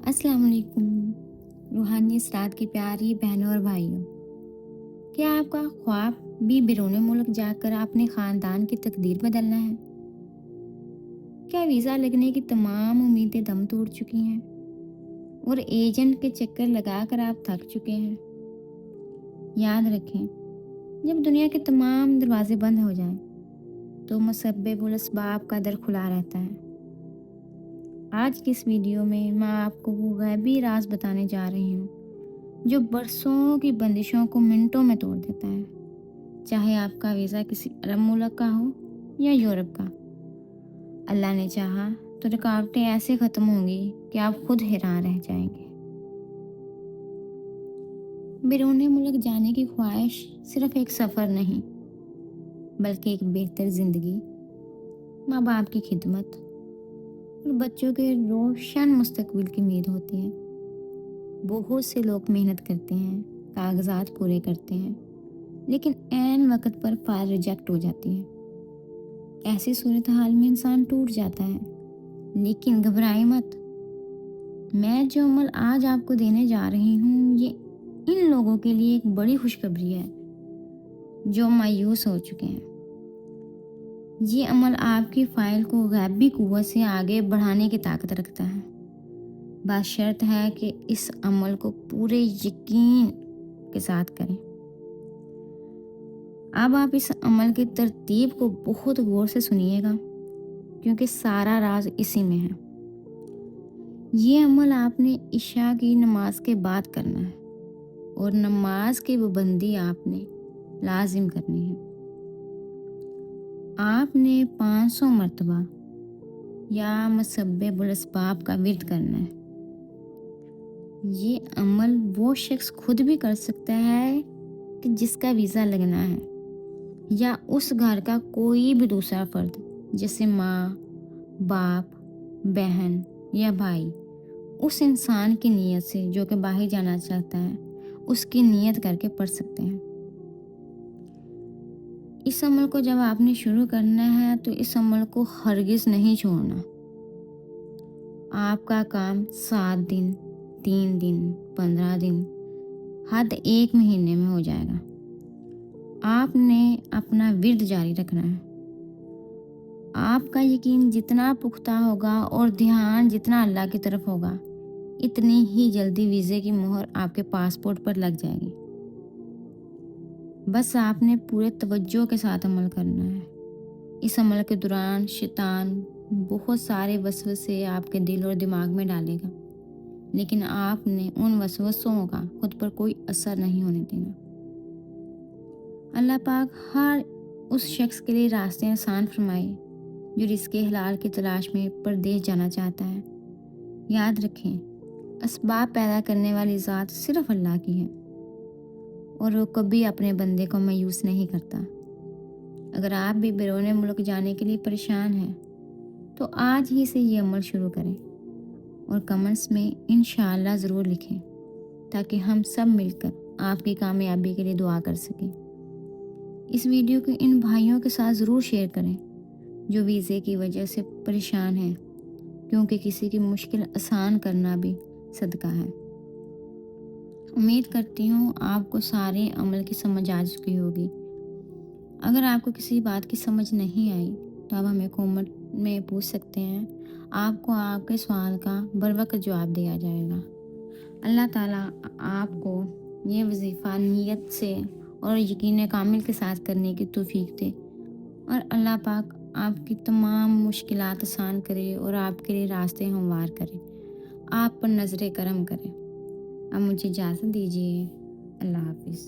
अस्सलाम वालेकुम। रूहानी असरात की प्यारी बहनों और भाइयों, क्या आपका ख्वाब भी बैरून मुल्क जाकर अपने ख़ानदान की तकदीर बदलना है? क्या वीज़ा लगने की तमाम उम्मीदें दम तोड़ चुकी हैं और एजेंट के चक्कर लगाकर आप थक चुके हैं? याद रखें, जब दुनिया के तमाम दरवाजे बंद हो जाएं, तो मुसब्बिबुल असबाब का दर खुला रहता है। आज की इस वीडियो में मैं आपको वो गैबी राज बताने जा रही हूँ जो बरसों की बंदिशों को मिनटों में तोड़ देता है। चाहे आपका वीज़ा किसी अरब मुल्क का हो या यूरोप का, अल्लाह ने चाहा तो रुकावटें ऐसे ख़त्म होंगी कि आप खुद हैरान रह जाएंगे। बैरून मुल्क जाने की ख्वाहिश सिर्फ एक सफ़र नहीं, बल्कि एक बेहतर ज़िंदगी, माँ बाप की खिदमत और बच्चों के रोशन मुस्तकबिल की उम्मीद होती है। बहुत से लोग मेहनत करते हैं, कागजात पूरे करते हैं, लेकिन ऐन वक्त पर फाइल रिजेक्ट हो जाती है। ऐसी सूरत हाल में इंसान टूट जाता है, लेकिन घबराए मत। मैं जो अमल आज आपको देने जा रही हूँ, ये इन लोगों के लिए एक बड़ी खुशखबरी है जो मायूस हो चुके हैं। ये अमल आपकी फाइल को गैबी कुव्वत से आगे बढ़ाने की ताकत रखता है। बात शर्त है कि इस अमल को पूरे यकीन के साथ करें। अब आप इस अमल की तरतीब को बहुत गौर से सुनिएगा, क्योंकि सारा राज इसी में है। ये अमल आपने इशा की नमाज के बाद करना है और नमाज की पाबंदी आपने लाजिम करनी है। आपने 500 मरतबा या मुसब्बिबुल असबाब का विर्द करना है। ये अमल वो शख्स खुद भी कर सकता है कि जिसका वीज़ा लगना है, या उस घर का कोई भी दूसरा फर्द, जैसे माँ, बाप, बहन या भाई, उस इंसान की नीयत से जो कि बाहर जाना चाहता है, उसकी नीयत करके पढ़ सकते हैं। इस अमल को जब आपने शुरू करना है तो इस अमल को हरगिज़ नहीं छोड़ना। आपका काम 7 दिन, 3 दिन, 15 दिन, हद 1 महीने में हो जाएगा। आपने अपना विर्द जारी रखना है। आपका यकीन जितना पुख्ता होगा और ध्यान जितना अल्लाह की तरफ होगा, इतनी ही जल्दी वीज़े की मोहर आपके पासपोर्ट पर लग जाएगी। बस आपने पूरे तवज्जो के साथ अमल करना है। इस अमल के दौरान शैतान बहुत सारे वसवसे आपके दिल और दिमाग में डालेगा, लेकिन आपने उन वसवसों का खुद पर कोई असर नहीं होने देना। अल्लाह पाक हर उस शख्स के लिए रास्ते आसान फरमाए जो रिज़्क़े हलाल की तलाश में परदेश जाना चाहता है। याद रखें, असबाब पैदा करने वाली ज़ात सिर्फ अल्लाह की है और वो कभी अपने बंदे को मायूस नहीं करता। अगर आप भी बैरून मुल्क जाने के लिए परेशान हैं, तो आज ही से ये अमल शुरू करें और कमेंट्स में इंशाअल्लाह ज़रूर लिखें, ताकि हम सब मिलकर आपकी कामयाबी के लिए दुआ कर सकें। इस वीडियो को इन भाइयों के साथ ज़रूर शेयर करें जो वीज़े की वजह से परेशान हैं, क्योंकि किसी की मुश्किल आसान करना भी सदका है। उम्मीद करती हूँ आपको सारे अमल की समझ आ चुकी होगी। अगर आपको किसी बात की समझ नहीं आई तो आप हमें कमेंट में पूछ सकते हैं। आपको आपके सवाल का बरवक्त जवाब दिया जाएगा। अल्लाह ताला आपको ये वजीफ़ा नीयत से और यकीन कामिल के साथ करने की तौफीक दे, और अल्लाह पाक आपकी तमाम मुश्किलात आसान करे और आपके लिए रास्ते हमवार करे, आप पर नज़र करम करे। अब मुझे इजाज़त दीजिए। अल्लाह हाफिज़।